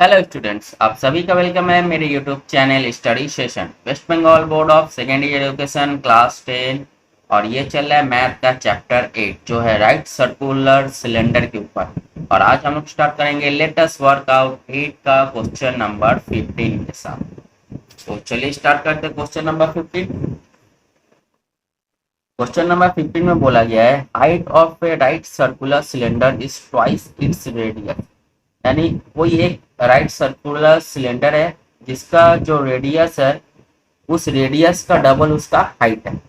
Hello students, आप सभी का वेलकम है मेरे YouTube channel study session. West Bengal board of secondary education class 10 और ये चल रहा है मैथ का चैप्टर 8 जो है राइट सर्कुलर सिलेंडर के ऊपर। और आज हम लोग स्टार्ट करेंगे लेटेस्ट वर्कआउट 8 का क्वेश्चन नंबर 15 के साथ। तो चलिए स्टार्ट करते हैं क्वेश्चन नंबर 15। क्वेश्चन नंबर 15 में बोला गया है height of A right circular cylinder is twice its radius. यानी कोई एक राइट सर्कुलर सिलेंडर है जिसका जो रेडियस है उस रेडियस का डबल उसका हाइट है।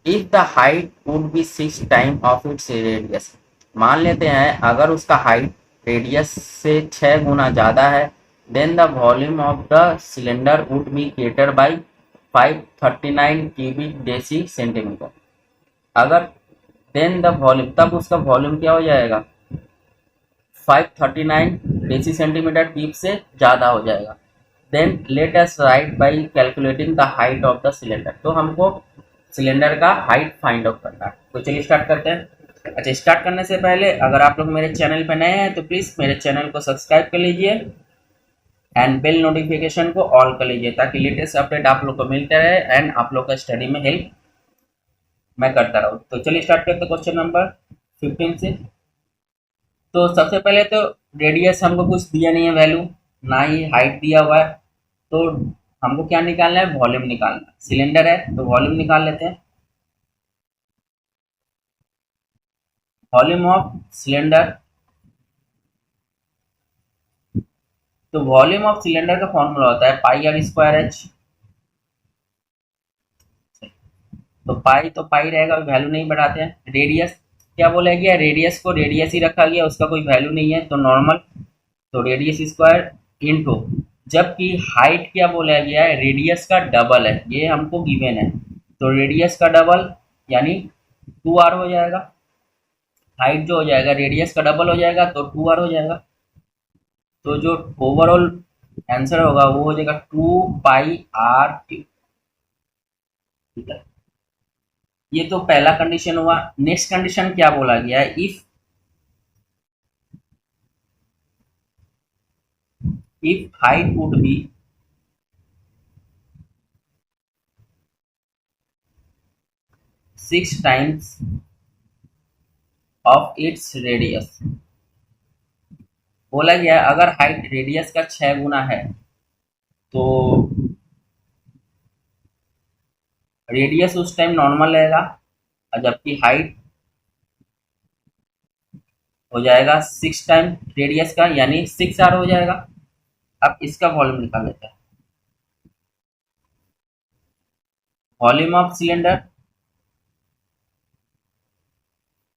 If the height would be 6 time of its radius. मान लेते हैं अगर उसका हाइट रेडियस से 6 गुना ज्यादा है, then the volume of the cylinder would be greater by 539 cubic deci centimetre. अगर देन द वॉल्यूम, तब उसका वॉल्यूम क्या हो जाएगा, 539 डेसी सेंटीमीटर क्यूब से ज़्यादा हो जाएगा। Then let us write by calculating the height of the cylinder. तो हमको सिलेंडर का हाइट फाइंड आउट करना है। तो चलिए स्टार्ट करते हैं। अच्छा, स्टार्ट करने से पहले अगर आप लोग मेरे चैनल पर नए हैं तो प्लीज़ मेरे चैनल को सब्सक्राइब कर लीजिए एंड बेल नोटिफिकेशन को ऑल कर लीजिए ताकि लेटेस्ट अपडेट आप लोग को मिलते रहे एंड आप लोग का स्टडी में हेल्प मैं करता रहूँ। तो चलिए स्टार्ट करते हैं क्वेश्चन नंबर 15 से। तो सबसे पहले तो रेडियस हमको कुछ दिया नहीं है वैल्यू, ना ही हाइट दिया हुआ है। तो हमको क्या निकालना है, वॉल्यूम निकालना है। सिलेंडर है तो वॉल्यूम निकाल लेते हैं। वॉल्यूम ऑफ सिलेंडर, तो वॉल्यूम ऑफ सिलेंडर का फॉर्मूला होता है पाई आर स्क्वायर एच। तो पाई रहेगा, वैल्यू नहीं बढ़ाते हैं। रेडियस क्या बोला गया, रेडियस को रेडियस ही रखा गया, उसका कोई वैल्यू नहीं है तो नॉर्मल। तो रेडियस स्क्वायर इनटू, जबकि हाइट क्या बोला गया है, रेडियस का डबल है, ये हमको गिवन है। तो रेडियस का डबल यानी 2r हो जाएगा। हाइट जो हो जाएगा रेडियस का डबल हो जाएगा तो 2r हो जाएगा। तो जो ओवरऑल आंसर होगा वो हो जाएगा 2 पाई r क्यूब। ठीक है, ये तो पहला कंडीशन हुआ। नेक्स्ट कंडीशन क्या बोला गया है, if height would be 6 times of its radius. बोला गया है अगर हाइट रेडियस का 6 गुना है तो रेडियस उस टाइम नॉर्मल रहेगा, और जबकि हाइट हो जाएगा 6 टाइम रेडियस का यानी 6r हो जाएगा। अब इसका वॉल्यूम निकाल लेते हैं। वॉल्यूम ऑफ सिलेंडर,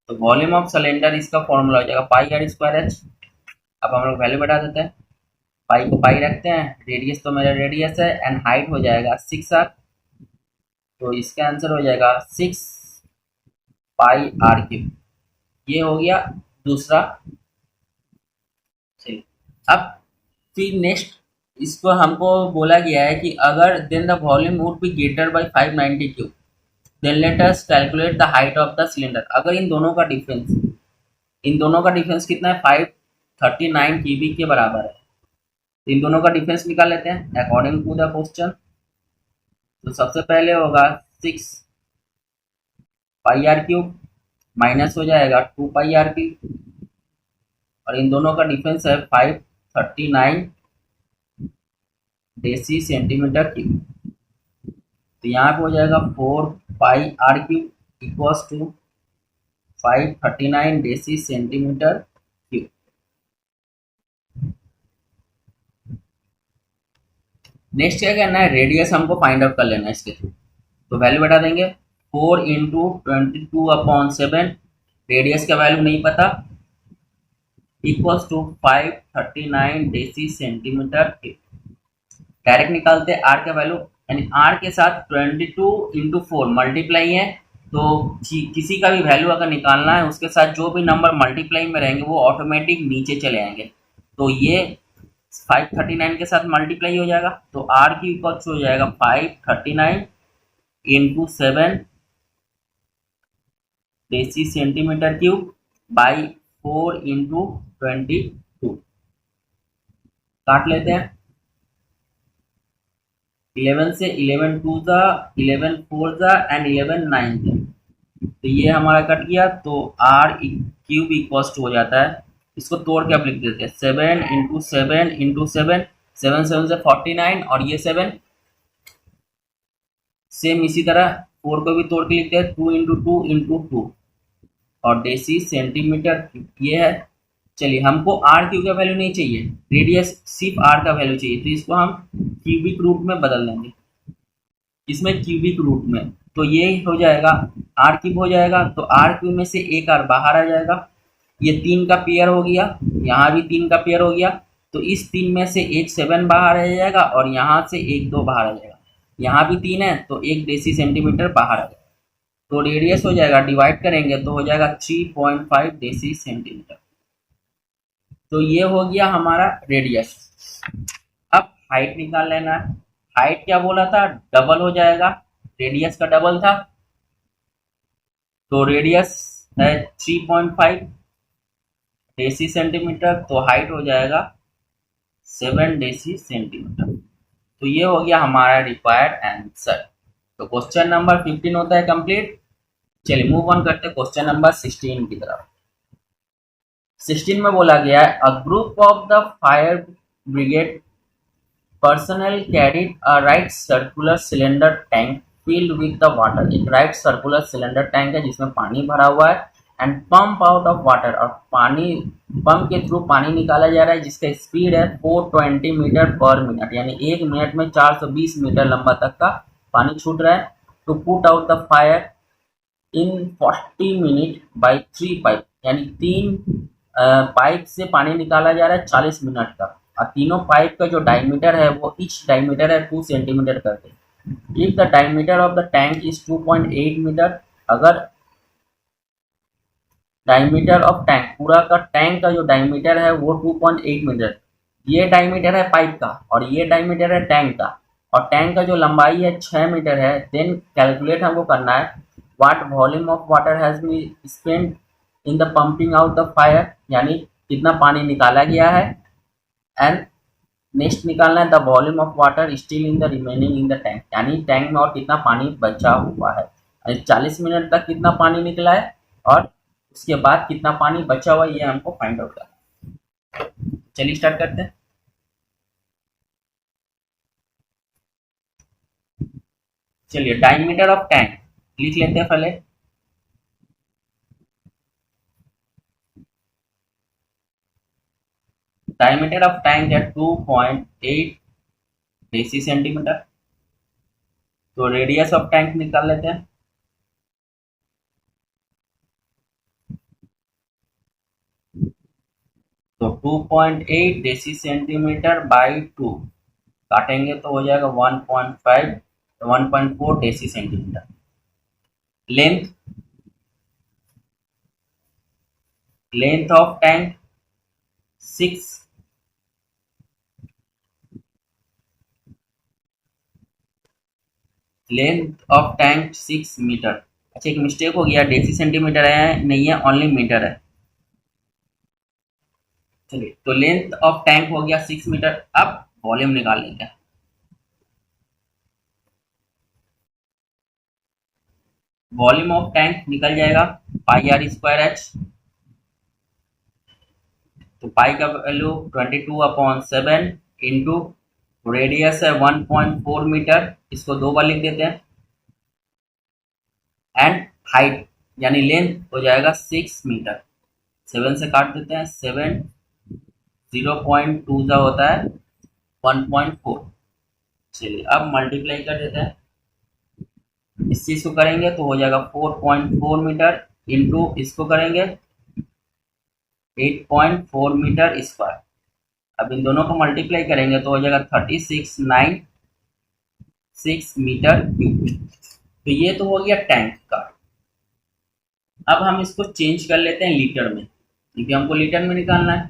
तो वॉल्यूम ऑफ सिलेंडर इसका फॉर्मूला हो जाएगा पाई आर स्क्वायर एच। अब हम लोग वैल्यू बढ़ा देते हैं, पाई को पाई रखते हैं, रेडियस तो मेरा रेडियस है एंड हाइट हो जाएगा 6r। तो इसका आंसर हो जाएगा 6 पाई r क्यूब। ये हो गया दूसरा। चलिए, अब फिर नेक्स्ट इसको हमको बोला गया है कि अगर then the volume would be greater by 590 cube, then let us calculate the height of the cylinder. अगर इन दोनों का डिफरेंस कितना है, 539 क्यूबिक के बराबर है। तो इन दोनों का डिफरेंस निकाल लेते हैं अकॉर्डिंग टू द क्वेश्चन। तो सबसे पहले होगा 6 पाई r क्यूब माइनस हो जाएगा 2 पाई r क्यूब, और इन दोनों का डिफरेंस है 539 डेसी सेंटीमीटर क्यूब। तो यहाँ पे हो जाएगा 4 pi r cube equals to 539 deci centimetre cube. Next क्या करना है, रेडियस हमको फाइंड आउट कर लेना है इसके थ्रू। तो वैल्यू बता देंगे 4 × 22/7, रेडियस का वैल्यू नहीं पता, equals to 539 deci centimetre cube. Direct निकालते हैं आर का वैल्यू, यानी आर के साथ 22 × 4 मल्टीप्लाई है। तो किसी का भी वैल्यू अगर निकालना है उसके साथ जो भी नंबर मल्टीप्लाई में रहेंगे वो ऑटोमेटिक नीचे चले आएंगे। तो ये 539 के साथ मल्टीप्लाई हो जाएगा, तो आर की इक्वल हो जाएगा 539 × 7 डेसी सेंटीमीटर क्यूब बाई 4 × 22। काट लेते हैं। 11 से 11 टू ज़ा, 11 फोर ज़ा एंड 11 नाइन ज़ा, तो ये हमारा कट गया। तो आर क्यूब इक्वल्स टू हो जाता है, इसको तोड़ के आप लिख देते हैं 7 इंटू 7 इंटू 7, 7 7 से 49, और ये 7 सेम इसी तरह 4 को भी तोड़ के लिखते हैं 2 इंटू 2 इंटू 2, और डेसी सेंटीमीटर ये है। चलिए, हमको आर क्यू का वैल्यू नहीं चाहिए, रेडियस सिर्फ आर का वैल्यू चाहिए, तो इसको हम क्यूबिक रूट में बदल देंगे, इसमें क्यूबिक रूट में। तो ये हो जाएगा आर क्यूब हो जाएगा, तो आर क्यूब में से एक आर बाहर आ जाएगा, ये 3 का पेयर हो गया, यहाँ भी 3 का पेयर हो गया, तो इस 3 में से एक 7 बाहर आ जाएगा, और यहाँ से एक 2 बाहर आ जाएगा, यहाँ भी 3 है तो एक डेसी सेंटीमीटर बाहर आ जाएगा। तो रेडियस हो जाएगा, डिवाइड करेंगे तो हो जाएगा 3.5 डेसी सेंटीमीटर। तो ये हो गया हमारा रेडियस। अब हाइट निकाल लेना है। हाइट क्या बोला था, डबल हो जाएगा, रेडियस का डबल था, तो रेडियस है 3.5 डेसी सेंटीमीटर, तो हाइट हो जाएगा 7 डेसी सेंटीमीटर। तो ये हो गया हमारा रिक्वायर्ड आंसर। तो क्वेश्चन नंबर 15 होता है कंप्लीट। चलिए मूव ऑन करते हैं क्वेश्चन नंबर 16 की तरफ। 16 में बोला गया है, a group of the fire brigade personnel carried a right circular cylinder tank filled with the water। एक राइट सर्कुलर सिलेंडर टैंक है जिसमें पानी भरा हुआ है, and pump out of water, और पानी पंप के थ्रू पानी निकाला जा रहा है, जिसका स्पीड है 420 मीटर पर मिनट, यानी 1 मिनट में 420 मीटर लंबा तक का पानी छूट रहा है। To put out the fire in 40 minute by 3 pipe, यानी 3 पाइप से पानी निकाला जा रहा है 40 मिनट का, और तीनों पाइप का जो डायमीटर है वो ईच डायमीटर है 2 सेंटीमीटर करके। If the diameter of the tank is 2.8 metre, अगर डायमीटर ऑफ टैंक पूरा का टैंक का जो डायमीटर है वो 2.8 मीटर, ये डायमीटर है पाइप का और ये डायमीटर है टैंक का, और टैंक का जो लंबाई है 6 मीटर है, देन कैलकुलेट हमको करना है what volume of water has been spent in the pumping out the fire, यानी कितना पानी निकाला गया है, एंड नेक्स्ट निकालना है the volume of water still in the remaining in the tank, यानी टैंक में और कितना पानी बचा हुआ है, 40 मिनट तक कितना पानी निकला है और उसके बाद कितना पानी बचा हुआ है, ये हमको फाइंड आउट करना है। चलिए स्टार्ट करते हैं। चलिए डायमीटर ऑफ टैंक लिख लेते हैं पहले। डायमीटर ऑफ टैंक है 2.8 डेसी सेंटीमीटर। तो रेडियस ऑफ टैंक निकाल लेते हैं। तो 2.8 डेसी सेंटीमीटर बाई 2 काटेंगे तो हो जाएगा 1.5 1.4 deci centimetre. Length of tank 6 metre. अच्छा, एक मिस्टेक हो गया, डेसी सेंटीमीटर है नहीं है, ओनली मीटर है। चलिए, तो लेंथ ऑफ टैंक हो गया 6 मीटर। अब वॉल्यूम निकाल लेंगे। वॉल्यूम ऑफ टैंक निकल जाएगा पाई आर स्क्वायर एच। तो पाई का वैल्यू 22/7 इंटू रेडियस है 1.4 मीटर, इसको 2 बार लिख देते हैं, एंड हाइट यानी लेंथ हो जाएगा 6 मीटर। 7 से काट देते हैं, 7 0.2 का होता है 1.4। चलिए अब मल्टीप्लाई कर देते हैं, इस चीज को करेंगे तो हो जाएगा 4.4 मीटर इंटू इसको करेंगे 8.4 मीटर स्क्वायर। अब इन दोनों को मल्टीप्लाई करेंगे तो हो जाएगा 3696 मीटर क्यूब। तो ये तो हो गया टैंक का। अब हम इसको चेंज कर लेते हैं लीटर में, क्योंकि हमको लीटर में निकालना है।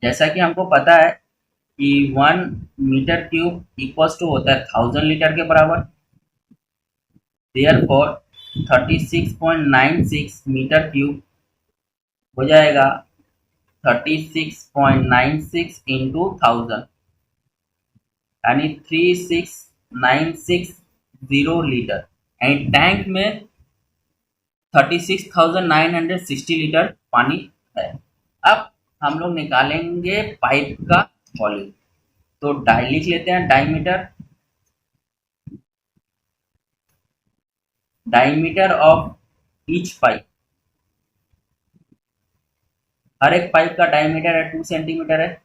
जैसा कि हमको पता है कि 1 मीटर क्यूब इक्वल्स टू होता है 1000 लीटर के बराबर। देयरफॉर 36.96 मीटर क्यूब हो जाएगा 36.96 इंटू 1000, यानी 36,960 लीटर, यानी टैंक में 36,960 लीटर पानी है। अब हम लोग निकालेंगे पाइप का वॉल्यूम। तो लिख लेते हैं डायमीटर ऑफ ईच पाइप। हर एक पाइप का डायमीटर है 2 सेंटीमीटर है।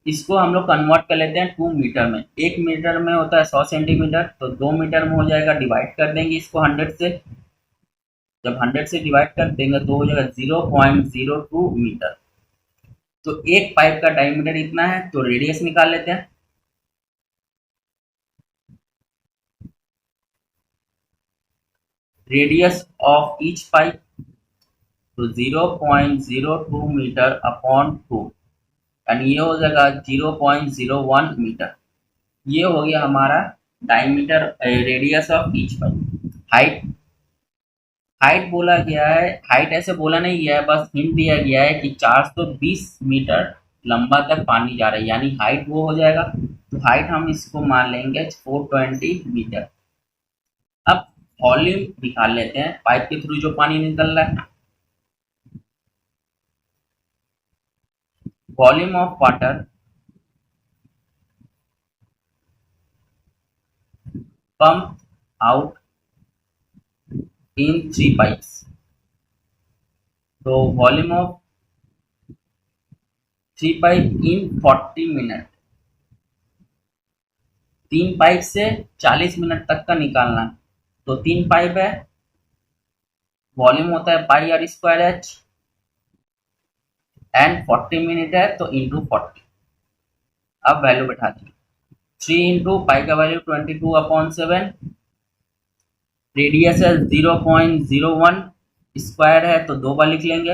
इसको हम लोग कन्वर्ट कर लेते हैं 2 मीटर में। 1 मीटर में होता है 100 सेंटीमीटर, तो 2 मीटर में हो जाएगा, डिवाइड कर देंगे इसको 100 से। जब 100 से डिवाइड कर देंगे तो हो जाएगा 0.02 मीटर। तो एक पाइप का डायमीटर इतना है, तो रेडियस निकाल लेते हैं। रेडियस ऑफ ईच पाइप, तो 0.02 मीटर अपॉन 2, यानी ये हो जाएगा 0.01 मीटर। ये हो गया हमारा diameter, radius of each pipe. Height बोला गया है, हाइट ऐसे बोला नहीं गया है, बस हिंट दिया गया है कि 420 मीटर लंबा तक पानी जा रहा है, यानी हाइट वो हो जाएगा। तो हाइट हम इसको मान लेंगे 420 मीटर। अब वॉल्यूम निकाल लेते हैं, पाइप के थ्रू जो पानी निकल रहा है। Volume of water pump out in 3 pipes. तो volume of 3 pipe in 40 minute. 3 pipe से 40 मिनट तक का निकालना है। तो 3 पाइप है, वॉल्यूम होता है pi r square h, and 40 minute है तो इंटू 40। अब वैल्यू बैठा दी, 3 इंटू पाई का वैल्यू 22/7, रेडियस है 0.01, स्क्वायर है तो 2 बार लिख लेंगे,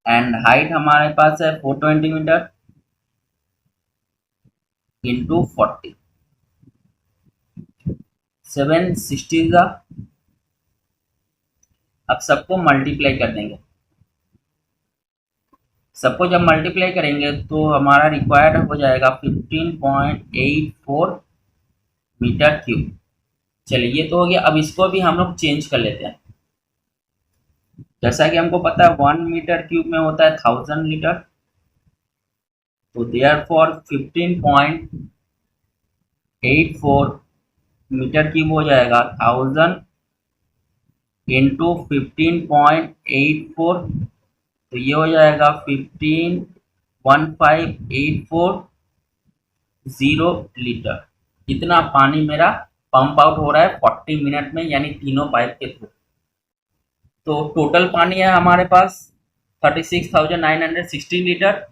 एंड हाइट हमारे पास है 420 मीटर इंटू 40, 760 का। अब सबको मल्टीप्लाई कर देंगे। सबको जब मल्टीप्लाई करेंगे तो हमारा रिक्वायर्ड हो जाएगा 15.84 मीटर क्यूब। चलिए ये तो हो गया। अब इसको भी हम लोग चेंज कर लेते हैं। जैसा कि हमको पता है 1 मीटर क्यूब में होता है 1000 लीटर, तो देयरफॉर 15.84 मीटर क्यूब हो जाएगा 1000 इंटू 15.84, तो ये हो जाएगा 15,1584 लीटर। इतना पानी मेरा पंप आउट हो रहा है 40 मिनट में, यानी तीनों पाइप के थ्रू। तो टोटल पानी है हमारे पास 36,960 लीटर,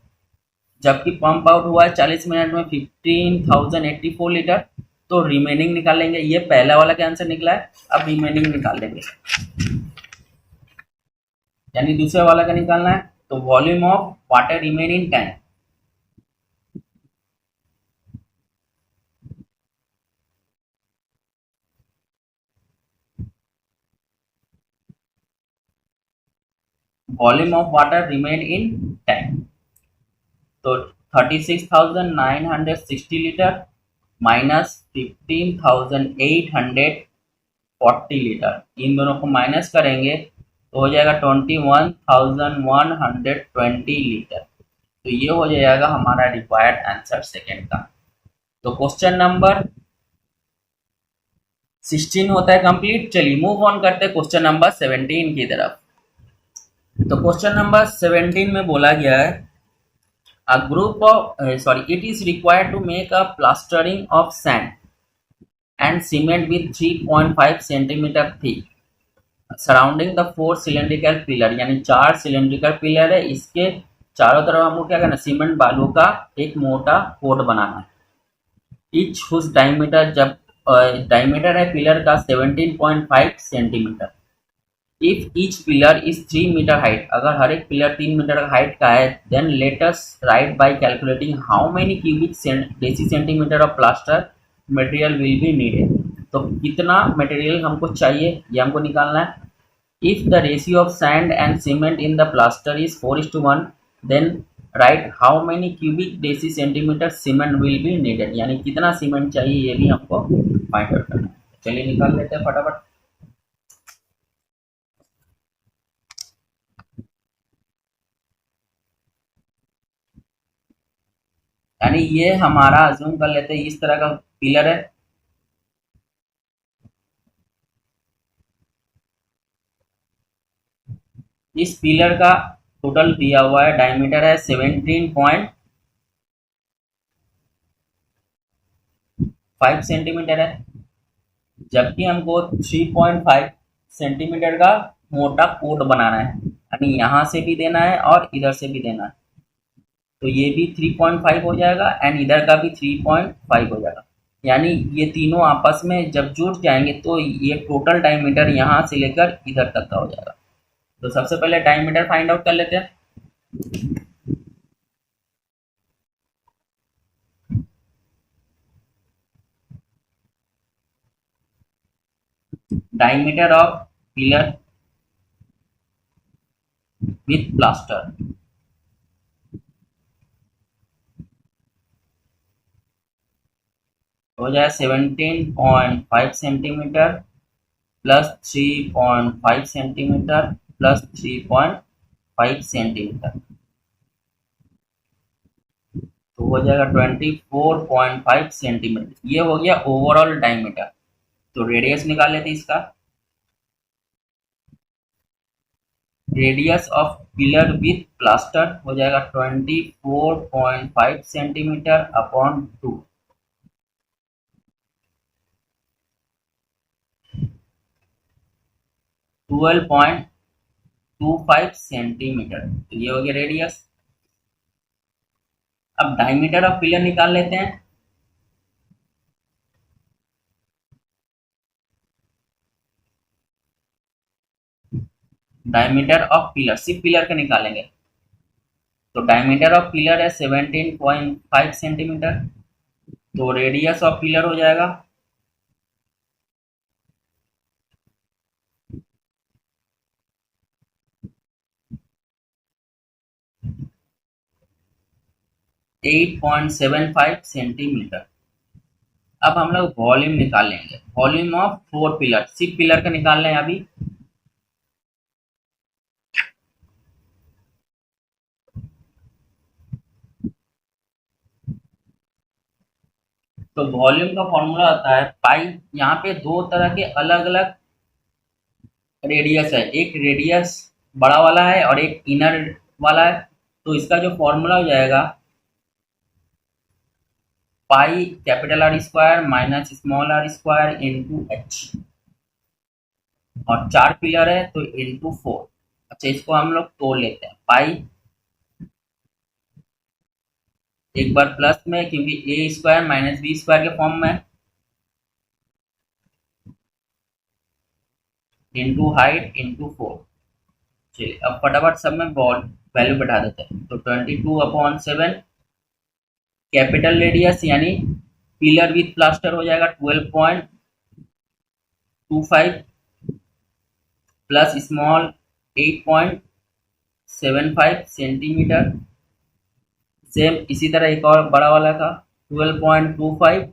जबकि पंप आउट हुआ है 40 मिनट में 15,084 लीटर। तो रिमेनिंग निकालेंगे। ये पहला वाला का आंसर निकला है, अब रिमेनिंग निकाल लेंगे, यानी दूसरे वाला का निकालना है। तो volume of water remain in tank, volume of water remain in tank, तो 36,960 लीटर माइनस 15,840 लीटर, इन दोनों को माइनस करेंगे तो हो जाएगा 21,120 लीटर। तो ये हो जाएगा हमारा रिक्वायर्ड आंसर सेकेंड का। तो क्वेश्चन नंबर 16 होता है कंप्लीट। चलिए मूव ऑन करते हैं क्वेश्चन नंबर 17 की तरफ। तो क्वेश्चन नंबर 17 में बोला गया है it is required to make a plastering of sand and cement with 3.5 centimeter thick surrounding the 4 cylindrical pillar, यानी 4 सिलेंड्रिकल पिलर है, इसके चारों तरफ हमको क्या करना, सीमेंट बालू का एक मोटा कोट बनाना है। ईच हुज डायमीटर, जब डायमीटर है पिलर का 17.5 centimetre. If each pillar is 3 metre height, अगर हर एक पिलर 3 मीटर हाइट का है, then let us write by calculating how many cubic deci centimetre of plaster material will be needed. तो कितना मटेरियल हमको चाहिए ये हमको निकालना है। If the ratio of sand and cement in the plaster is 4:1, then right how many cubic deci centimetre cement will be needed, यानी कितना सीमेंट चाहिए ये भी हमको फाइंड आउट करना है। चलिए निकाल लेते हैं फटाफट। यानी ये हमारा अज्यूम कर लेते हैं इस तरह का पिलर है, इस पिलर का टोटल दिया हुआ है डायमीटर है 17.5 सेंटीमीटर है, जबकि हमको 3.5 सेंटीमीटर का मोटा कोट बनाना है, यानी यहाँ से भी देना है और इधर से भी देना है, तो ये भी 3.5 हो जाएगा एंड इधर का भी 3.5 हो जाएगा। यानी ये तीनों आपस में जब जुड़ जाएंगे तो ये टोटल डायमीटर यहाँ से लेकर इधर तक का हो जाएगा। तो सबसे पहले डायमीटर फाइंड आउट कर लेते हैं। Diameter of pillar with plaster हो जाए 17.5 centimetre plus 3.5 centimetre plus 3.5 centimetre, तो हो जाएगा 24.5 सेंटीमीटर। ये हो गया ओवरऑल डायमीटर। तो रेडियस निकाल लेते हैं इसका। Radius of pillar with plaster हो जाएगा 24.5 सेंटीमीटर अपॉन 2, 12.25 सेंटीमीटर। तो ये हो गया रेडियस। अब डायमीटर ऑफ पिलर निकाल लेते हैं। डायमीटर ऑफ पिलर सिर्फ पिलर का निकालेंगे, तो डायमीटर ऑफ पिलर है 17.5 सेंटीमीटर, तो रेडियस ऑफ पिलर हो जाएगा 8.75 सेंटीमीटर। अब हम लोग वॉल्यूम निकालेंगे, वॉल्यूम ऑफ 4 पिलर, सिर्फ पिलर का निकाल रहे हैं अभी। तो वॉल्यूम का फॉर्मूला होता है पाई, यहाँ पे दो तरह के अलग अलग रेडियस है, एक रेडियस बड़ा वाला है और एक इनर वाला है। तो इसका जो फॉर्मूला हो जाएगा pi capital r square minus small r square into h, और 4 पिलर है तो इंटू 4। अच्छा इसको हम लोग तोड़ लेते हैं, पाई एक बार प्लस में क्योंकि ए स्क्वायर माइनस बी स्क्वायर के फॉर्म में, इंटू हाइट इंटू 4। चलिए अब फटाफट सब में वैल्यू बैठा देते हैं। तो 22/7 कैपिटल रेडियस यानी पिलर विथ प्लास्टर हो जाएगा 12.25 प्लस स्मॉल 8.75 सेंटीमीटर। सेम इसी तरह एक और बड़ा वाला था 12.25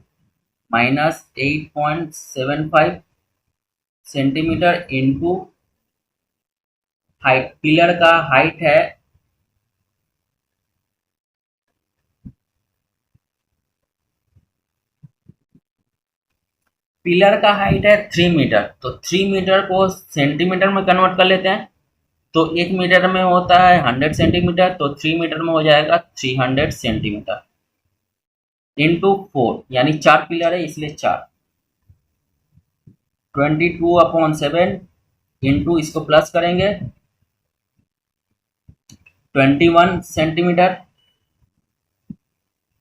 minus 8.75 centimetre into height. Pillar का हाइट है पिलर का हाइट है 3 मीटर, तो 3 मीटर को सेंटीमीटर में कन्वर्ट कर लेते हैं। तो 1 मीटर में होता है 100 सेंटीमीटर, तो 3 मीटर में हो जाएगा 300 सेंटीमीटर इंटू 4, यानी 4 पिलर है इसलिए 4। 22/7 इंटू इसको प्लस करेंगे 21 सेंटीमीटर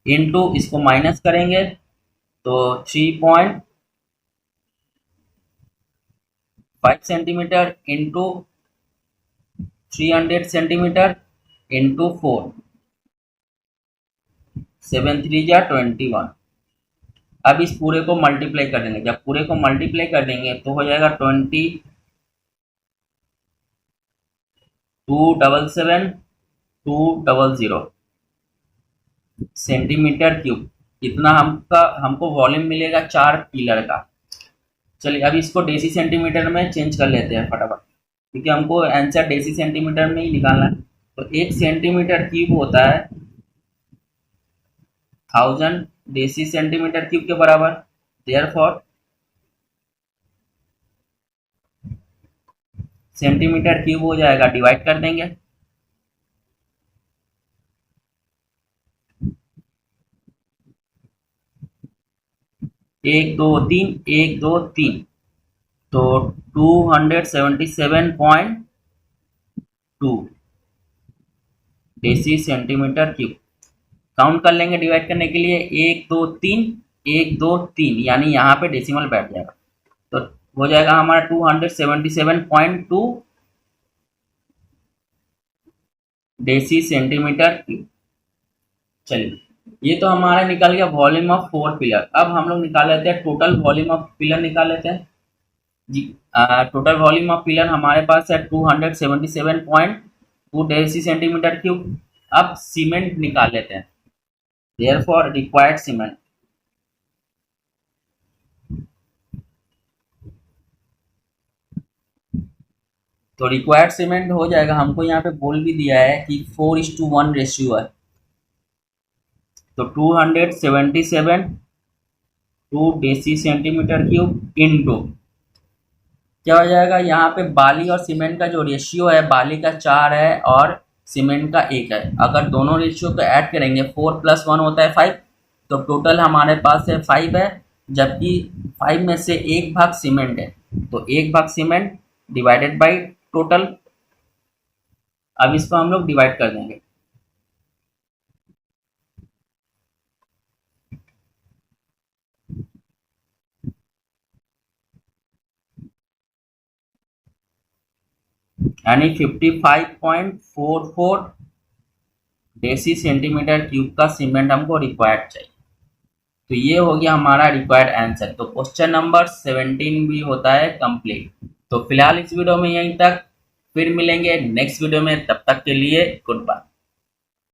इंटू इसको माइनस करेंगे तो 3.5 सेंटीमीटर इंटू 300 सेंटीमीटर इंटू 4, 7 3 जा 21। अब इस पूरे को मल्टीप्लाई कर देंगे, जब पूरे को मल्टीप्लाई कर देंगे तो हो जाएगा 22/7 200। सेंटीमीटर क्यूब, इतना हमको वॉल्यूम मिलेगा 4 पिलर का। चलिए अब इसको डेसी सेंटीमीटर में चेंज कर लेते हैं फटाफट, क्योंकि हमको आंसर डेसी सेंटीमीटर में ही निकालना है। तो 1 सेंटीमीटर क्यूब होता है 1000 डेसी सेंटीमीटर क्यूब के बराबर। देयरफॉर सेंटीमीटर क्यूब हो जाएगा, डिवाइड कर देंगे। एक दो तीन, एक दो तीन, तो 277.2 डेसी सेंटीमीटर क्यूब। काउंट कर लेंगे डिवाइड करने के लिए, 1 2 3, 1 2 3, यानी यहाँ पे डेसिमल बैठ जाएगा, तो हो जाएगा हमारा 277.2 डेसी सेंटीमीटर क्यूब। चलिए ये तो हमारा निकल गया वॉल्यूम ऑफ 4 पिलर। अब हम लोग निकाल लेते हैं टोटल वॉल्यूम ऑफ पिलर, निकाल लेते हैं जी। टोटल वॉल्यूम ऑफ पिलर हमारे पास है 277.2 डेसी सेंटीमीटर क्यूब। अब सीमेंट निकाल लेते हैं, देयरफॉर रिक्वायर्ड सीमेंट। तो रिक्वायर्ड सीमेंट हो जाएगा, हमको यहाँ पे बोल भी दिया है कि 4:1 रेशियो है, तो 277 2 डेसी सेंटीमीटर क्यूब इनटू क्या हो जाएगा, यहाँ पे बाली और सीमेंट का जो रेशियो है, बाली का 4 है और सीमेंट का 1 है। अगर दोनों रेशियो को ऐड करेंगे 4 + 1 होता है 5, तो टोटल हमारे पास है 5 है, जबकि 5 में से 1 भाग सीमेंट है, तो 1 भाग सीमेंट डिवाइडेड बाई टोटल। अब इसको हम लोग डिवाइड कर देंगे। यानी 55.44 डेसी सेंटीमीटर क्यूब का सीमेंट हमको रिक्वायर्ड चाहिए। तो ये हो गया हमारा रिक्वायर्ड आंसर। तो क्वेश्चन नंबर 17 भी होता है कंप्लीट। तो फिलहाल इस वीडियो में यहीं तक, फिर मिलेंगे नेक्स्ट वीडियो में, तब तक के लिए गुड बाय।